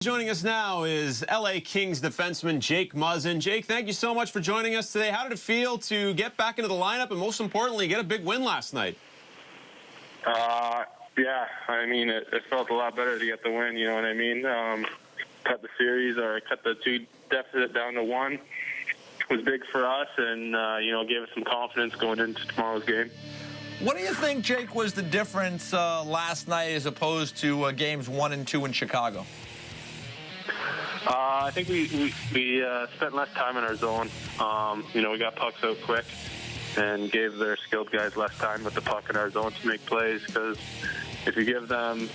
Joining us now is LA Kings defenseman Jake Muzzin. Jake, thank you so much for joining us today. How did it feel to get back into the lineup and, most importantly, get a big win last night? Yeah, I mean, it felt a lot better to get the win, you know what I mean? Cut the series or cut the two deficit down to one was big for us and, gave us some confidence going into tomorrow's game. What do you think, Jake, was the difference last night as opposed to games 1 and 2 in Chicago? I think we spent less time in our zone. We got pucks out quick and gave their skilled guys less time with the puck in our zone to make plays, because if you give them,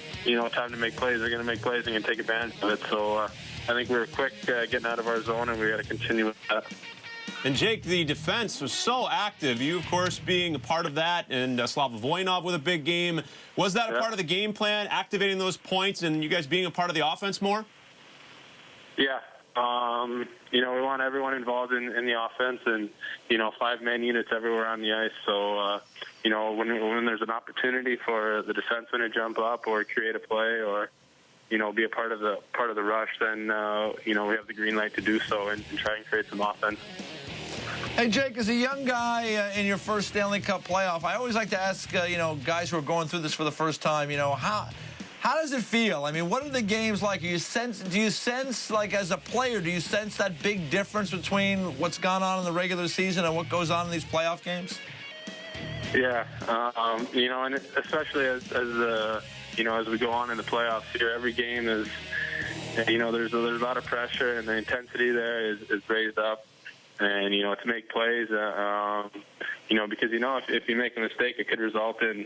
time to make plays, they're going to make plays and can take advantage of it. So I think we were quick getting out of our zone, and we got to continue with that. And, Jake, the defense was so active. You, of course, being a part of that, and Slava Voinov with a big game. Was that a part of the game plan, activating those points and you guys being a part of the offense more? Yeah. We want everyone involved in the offense and, 5-man units everywhere on the ice. So, when there's an opportunity for the defenseman to jump up or create a play or, be a part of the rush, then, we have the green light to do so and try and create some offense. Hey, Jake, as a young guy in your first Stanley Cup playoff, I always like to ask, guys who are going through this for the first time, how does it feel? I mean, what are the games like? Do you sense, like, as a player, do you sense that big difference between what's gone on in the regular season and what goes on in these playoff games? Yeah, and especially as we go on in the playoffs here, every game is, there's a lot of pressure and the intensity there is raised up. And, to make plays, because, if you make a mistake, it could result in,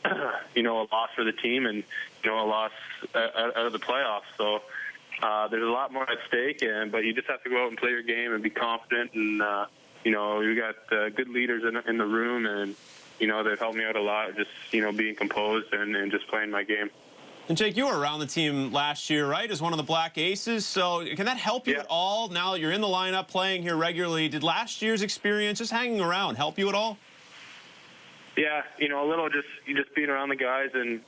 a loss for the team and, a loss out of the playoffs. So there's a lot more at stake, but you just have to go out and play your game and be confident. And, we got good leaders in the room, and, they've helped me out a lot, just, being composed and just playing my game. And, Jake, you were around the team last year, right, as one of the Black Aces. So can that help you at all now that you're in the lineup playing here regularly? Did last year's experience, just hanging around, help you at all? Yeah, a little just being around the guys and,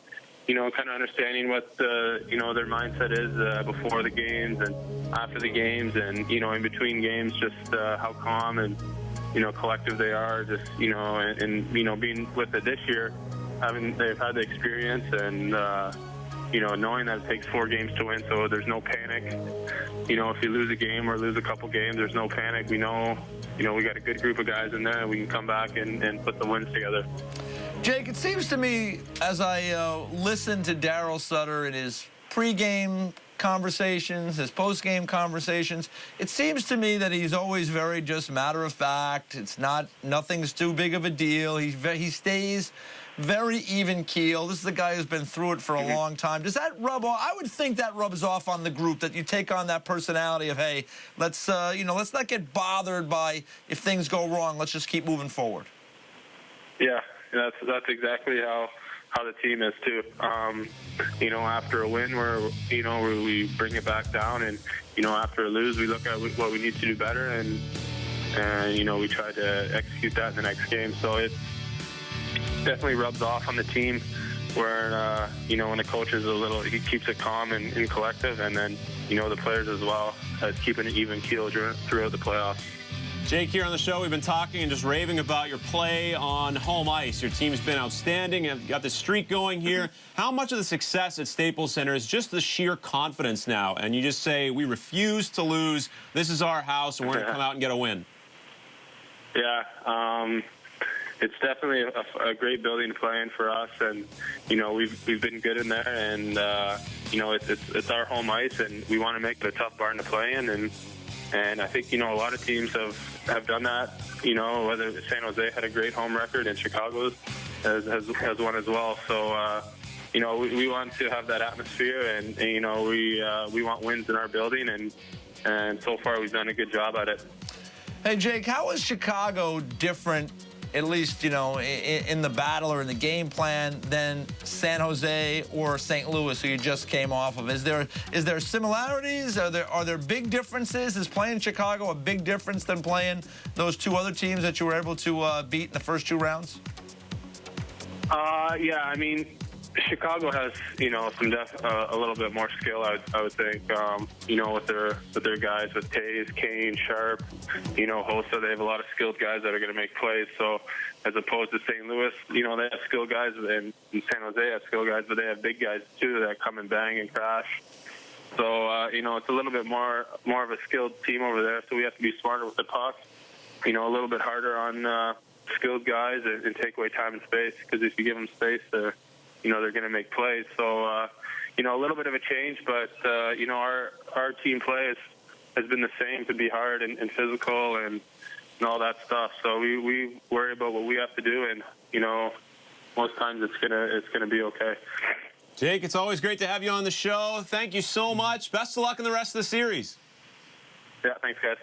kind of understanding what, their mindset is before the games and after the games and, in between games, just how calm and, collective they are. Just, and being with it this year, they've had the experience and, knowing that it takes 4 games to win, so there's no panic. If you lose a game or lose a couple games, there's no panic. We know, we got a good group of guys in there, and we can come back and put the wins together. Jake, it seems to me, as I listen to Daryl Sutter in his pregame conversations, his postgame conversations, it seems to me that he's always very just matter of fact. Nothing's too big of a deal. He stays very even keel. This is a guy who's been through it for a long time. Does that rub off? I would think that rubs off on the group, that you take on that personality of, hey, let's not get bothered by if things go wrong. Let's just keep moving forward. Yeah, that's exactly how the team is too. After a win, where we bring it back down, and after a lose, we look at what we need to do better, and we try to execute that in the next game. So it definitely rubs off on the team, where when the coach is he keeps it calm and collective, and then the players as well as keeping an even keel throughout the playoffs. Jake, here on the show, we've been talking and just raving about your play on home ice. Your team's been outstanding and got this streak going here. How much of the success at Staples Center is just the sheer confidence now? And you just say, we refuse to lose. This is our house, and we're going to come out and get a win. Yeah, it's definitely a great building to play in for us, and we've been good in there, and it's our home ice, and we want to make it a tough barn to play in, and I think a lot of teams have done that. Whether San Jose had a great home record and Chicago has one as well. So we want to have that atmosphere, and we want wins in our building, and so far we've done a good job at it. Hey, Jake, how is Chicago different, at least, in the battle or in the game plan, than San Jose or St. Louis, who you just came off of? Is there similarities? Are there big differences? Is playing Chicago a big difference than playing those 2 other teams that you were able to beat in the first 2 rounds? Yeah, I mean, Chicago has, a little bit more skill. I would think, with their guys, with Taves, Kane, Sharp, Hossa. They have a lot of skilled guys that are going to make plays. So, as opposed to St. Louis, they have skilled guys, and San Jose has skilled guys, but they have big guys too that come and bang and crash. So, it's a little bit more of a skilled team over there. So we have to be smarter with the puck. A little bit harder on skilled guys and take away time and space, because if you give them space, they're going to make plays. So, a little bit of a change, but, our team play has been the same, to be hard and physical and all that stuff. So we worry about what we have to do, and, most times it's gonna be okay. Jake, it's always great to have you on the show. Thank you so much. Best of luck in the rest of the series. Yeah, thanks, guys.